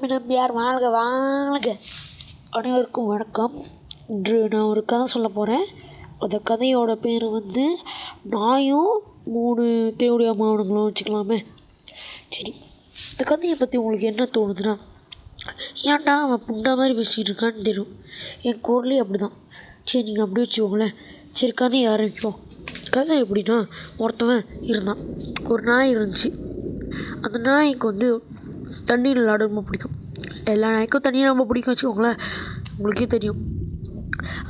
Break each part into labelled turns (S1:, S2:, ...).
S1: சுவாமி நம்பியார் வாழ்க வாழ்க. அனைவருக்கும் வணக்கம். இன்று நான் ஒரு கதை சொல்ல போகிறேன். அந்த கதையோட பேர் நாயும் 3 தேவடைய மாவனங்களும் வச்சுக்கலாமே. சரி, இந்த கதையை பற்றி உங்களுக்கு என்ன தோணுதுன்னா, ஏன்டா அவன் புண்டா மாதிரி பேசிகிட்டு இருக்கான்னு தெரியும். என் குரலே அப்படி தான். சரி, நீங்கள் அப்படி வச்சுக்கோங்களேன். சரி, கதையை ஆரம்பிப்போம். கதை எப்படின்னா, ஒருத்தவன் இருந்தான். ஒரு நாய் இருந்துச்சு. அந்த நாய்க்கு தண்ணீர் விளையாட ரொம்ப பிடிக்கும். எல்லா நாய்க்கும் தண்ணீர் ரொம்ப பிடிக்கும் வச்சுக்கோங்களேன், உங்களுக்கே தெரியும்.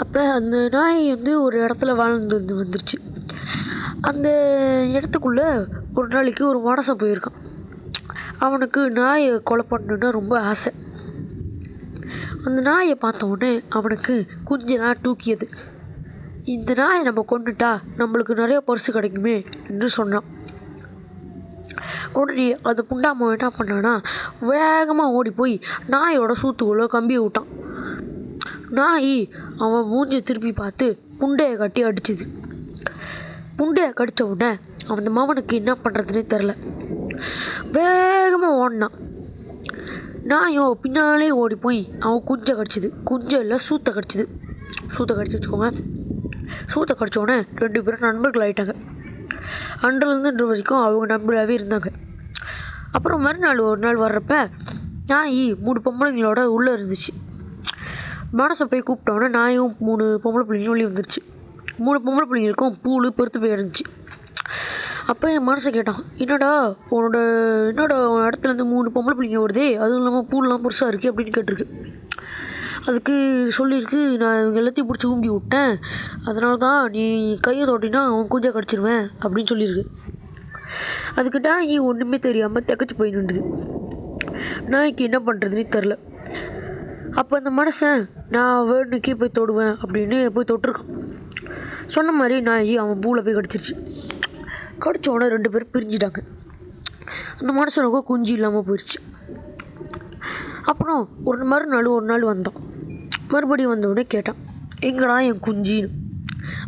S1: அப்போ அந்த நாய் ஒரு இடத்துல வாழ்ந்து வந்துருச்சு. அந்த இடத்துக்குள்ளே ஒரு நாளைக்கு ஒரு மனசை போயிருக்கான். அவனுக்கு நாயை கொலை பண்ணணுன்னா ரொம்ப ஆசை. அந்த நாயை பார்த்த உடனே அவனுக்கு குஞ்செல்லாம் தூக்கியது. இந்த நாயை நம்ம கொண்டுட்டா நம்மளுக்கு நிறைய பரிசு கிடைக்குமே என்று சொன்னான். உடனே அந்த புண்டாமன் என்ன பண்ணான்னா, வேகமாக ஓடி போய் நாயோட சூத்துக்குள்ளே கம்பியை விட்டான். நாய் அவன் மூஞ்சி திருப்பி பார்த்து புண்டையை கட்டி அடிச்சுது. புண்டையை கடித்த உடனே அந்த மாமனுக்கு என்ன பண்ணுறதுனே தெரில. வேகமாக ஓடினான். நாயோ பின்னாலே ஓடி போய் அவன் குஞ்சை கடிச்சிது. குஞ்சை இல்லை, சூத்தை கடிச்சிது. சூத்தை கடிச்சு வச்சுக்கோங்க. சூத்தை கடிச்ச உடனே 2 பேரும் நண்பர்கள் ஆகிட்டாங்க. அன்றிலிருந்து இன்று வரைக்கும் அவங்க நண்பராகவே இருந்தாங்க. அப்புறம் மறுநாள் ஒரு நாள் வர்றப்ப நாய் 3 பொம்பளைங்களோட உள்ளே இருந்துச்சு. மனசை போய் கூப்பிட்டோன்னே நாயும் 3 பொம்பளை பிள்ளைங்களும் வெளியே வந்துருச்சு. 3 பொம்பளை பிள்ளைங்களுக்கும் பூள் பெருத்து போய் இருந்துச்சு. அப்போ என் மனசை கேட்டான், என்னடா உன் இடத்துலேருந்து 3 பொம்பளை பிள்ளைங்க வருதே, அதுவும் இல்லாமல் பூலாம் பெருசாக இருக்குது அப்படின்னு கேட்டிருக்கு. அதுக்கு சொல்லியிருக்கு, நான் இவங்க எல்லாத்தையும் பிடிச்சி ஊம்பி விட்டேன், அதனால தான் நீ கையை தொட்டினா அவன் குஞ்சை கடிச்சிருவேன் அப்படின்னு சொல்லியிருக்கு. அதுக்கு நாய் ஒன்றுமே தெரியாமல் தக்கச்சு போய் நின்றுது. நாய்க்கு என்ன பண்ணுறதுனே தெரில. அப்போ அந்த மனுஷன், நான் வேணுக்கே போய் தொடுவேன் அப்படின்னு போய் தொட்டிருக்கான். சொன்ன மாதிரி நாய் அவன் பூவில் போய் கடிச்சிருச்சு. கடிச்ச உடனே 2 பேரும் பிரிஞ்சிட்டாங்க. அந்த மனுஷனுக்கும் குஞ்சு இல்லாமல் போயிடுச்சு. அப்புறம் மறுநாள் ஒரு நாள் வந்தான். மறுபடியும் வந்தவுடனே கேட்டான், எங்கடா என் குஞ்சின்னு.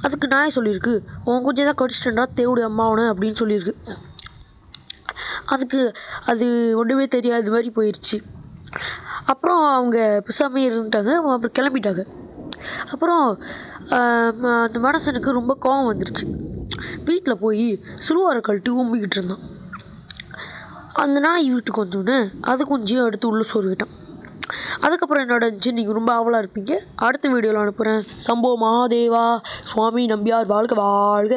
S1: அதுக்கு நாய் சொல்லியிருக்கு, உன் குஞ்சை தான் கடிச்சிட்டேன்டா தேவடைய அம்மாவனு அப்படின்னு சொல்லியிருக்கு. அதுக்கு அது ஒன்றுமே தெரியாது மாதிரி போயிடுச்சு. அப்புறம் அவங்க பிசாமே இருந்துட்டாங்க. அப்புறம் கிளம்பிட்டாங்க. அப்புறம் அந்த மனுஷனுக்கு ரொம்ப கோபம் வந்துருச்சு. வீட்டில் போய் சுழுவாரை கழட்டி ஊம்பிக்கிட்டு இருந்தான். அந்த நாய் வீட்டுக்கு வந்தோடனே அது குஞ்சியும் எடுத்து உள்ளே சொருகிட்டான். அதுக்கப்புறம் என்ன நடந்துச்சு நீங்கள் ரொம்ப ஆவலாக இருப்பீங்க. அடுத்த வீடியோவில் அனுப்புகிறேன். சம்போ மகாதேவா. சுவாமி நம்பியார் வாழ்க வாழ்க.